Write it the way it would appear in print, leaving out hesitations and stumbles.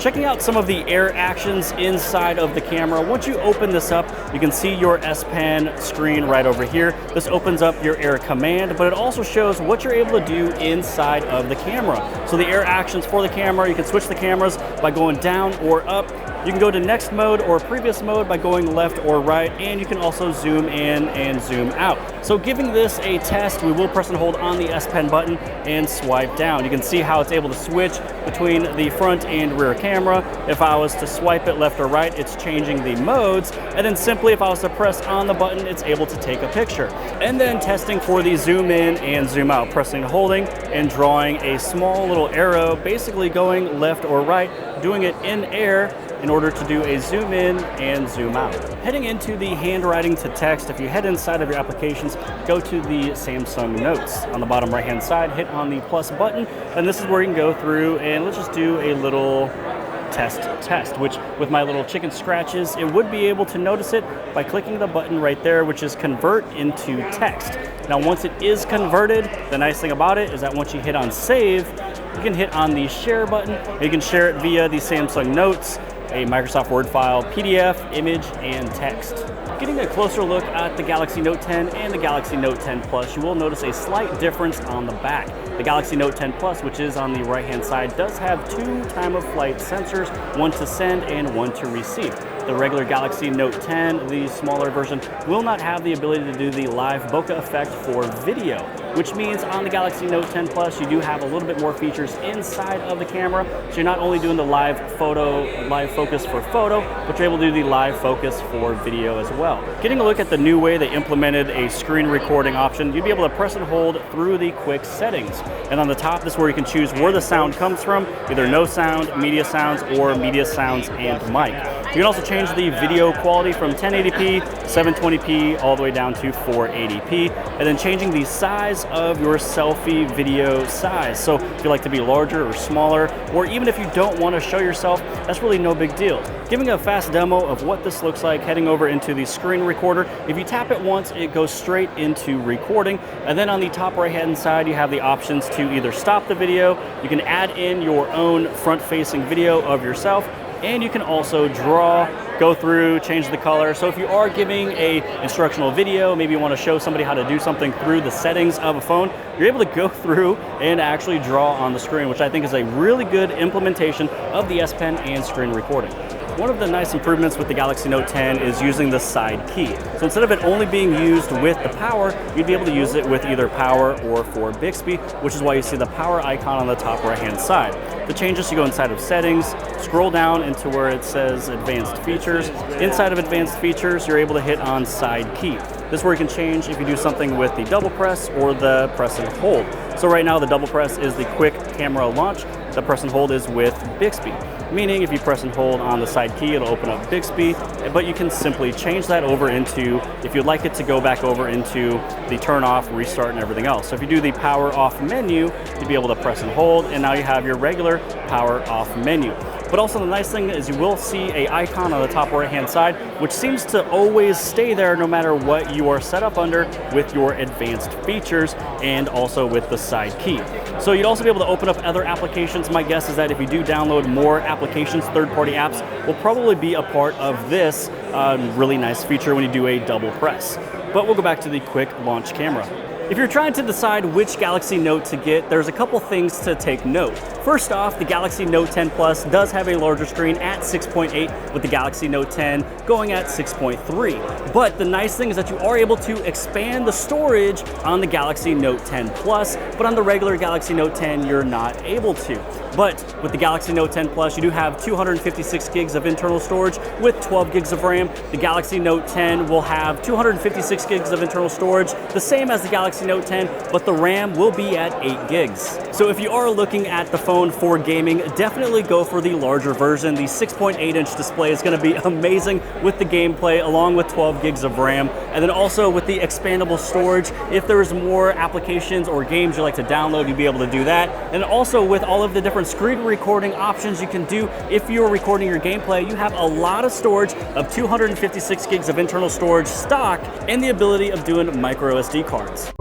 Checking out some of the air actions inside of the camera. Once you open this up, you can see your S Pen screen right over here. This opens up your air command, but it also shows what you're able to do inside of the camera. So the air actions for the camera, you can switch the cameras by going down or up. You can go to next mode or previous mode by going left or right, and you can also zoom in and zoom out. So giving this a test, we will press and hold on the S Pen button and swipe down. You can see how it's able to switch between the front and rear camera. If I was to swipe it left or right, it's changing the modes. And then simply if I was to press on the button, it's able to take a picture. And then testing for the zoom in and zoom out, pressing and holding and drawing a small little arrow, basically going left or right, doing it in air in order to do a zoom in and zoom out. Heading into the handwriting to text, if you head inside of your applications, go to the Samsung Notes. On the bottom right hand side, hit on the plus button, and this is where you can go through and let's just do a little test, which with my little chicken scratches, it would be able to notice it by clicking the button right there, which is convert into text. Now once it is converted, the nice thing about it is that once you hit on save, you can hit on the share button, and you can share it via the Samsung Notes, a Microsoft Word file, PDF, image, and text. Getting a closer look at the Galaxy Note 10 and the Galaxy Note 10 Plus, you will notice a slight difference on the back. The Galaxy Note 10 Plus, which is on the right-hand side, does have two time-of-flight sensors, one to send and one to receive. The regular Galaxy Note 10, the smaller version, will not have the ability to do the live bokeh effect for video, which means on the Galaxy Note 10 Plus, you do have a little bit more features inside of the camera. So you're not only doing the live focus for photo, but you're able to do the live focus for video as well. Getting a look at the new way they implemented a screen recording option, you'd be able to press and hold through the quick settings. And on the top, this is where you can choose where the sound comes from, either no sound, media sounds, or media sounds and mic. You can also change the video quality from 1080p, 720p, all the way down to 480p, and then changing the size of your selfie video size. So if you like to be larger or smaller, or even if you don't want to show yourself, that's really no big deal. Giving a fast demo of what this looks like, heading over into the screen recorder. If you tap it once, it goes straight into recording, and then on the top right hand side, you have the options to either stop the video, you can add in your own front-facing video of yourself, and you can also draw, go through, change the color. So if you are giving a instructional video, maybe you want to show somebody how to do something through the settings of a phone, you're able to go through and actually draw on the screen, which I think is a really good implementation of the S Pen and screen recording. One of the nice improvements with the Galaxy Note 10 is using the side key. So instead of it only being used with the power, you'd be able to use it with either power or for Bixby, which is why you see the power icon on the top right-hand side. The changes, you go inside of settings, scroll down into where it says advanced features. Inside of advanced features, you're able to hit on side key. This is where you can change if you do something with the double press or the press and hold. So right now the double press is the quick camera launch. The press and hold is with Bixby. Meaning if you press and hold on the side key, it'll open up Bixby, but you can simply change that over into, if you'd like it to go back over into the turn off, restart, and everything else. So if you do the power off menu, you'd be able to press and hold, and now you have your regular power off menu. But also the nice thing is you will see an icon on the top right hand side, which seems to always stay there no matter what you are set up under with your advanced features and also with the side key. So you'd also be able to open up other applications. My guess is that if you do download more applications, third-party apps will probably be a part of this really nice feature when you do a double press. But we'll go back to the quick launch camera. If you're trying to decide which Galaxy Note to get, there's a couple things to take note. First off, the Galaxy Note 10 Plus does have a larger screen at 6.8 with the Galaxy Note 10 going at 6.3. But the nice thing is that you are able to expand the storage on the Galaxy Note 10 Plus, but on the regular Galaxy Note 10, you're not able to. But with the Galaxy Note 10 Plus, you do have 256 gigs of internal storage with 12 gigs of RAM. The Galaxy Note 10 will have 256 gigs of internal storage, the same as the Galaxy Note 10, but the RAM will be at 8 gigs. So if you are looking at the phone for gaming, definitely go for the larger version. The 6.8-inch display is going to be amazing with the gameplay, along with 12 gigs of RAM. And then also with the expandable storage, if there's more applications or games you like to download, you'll be able to do that. And also with all of the different screen recording options you can do if you're recording your gameplay, you have a lot of storage of 256 gigs of internal storage stock and the ability of doing micro SD cards.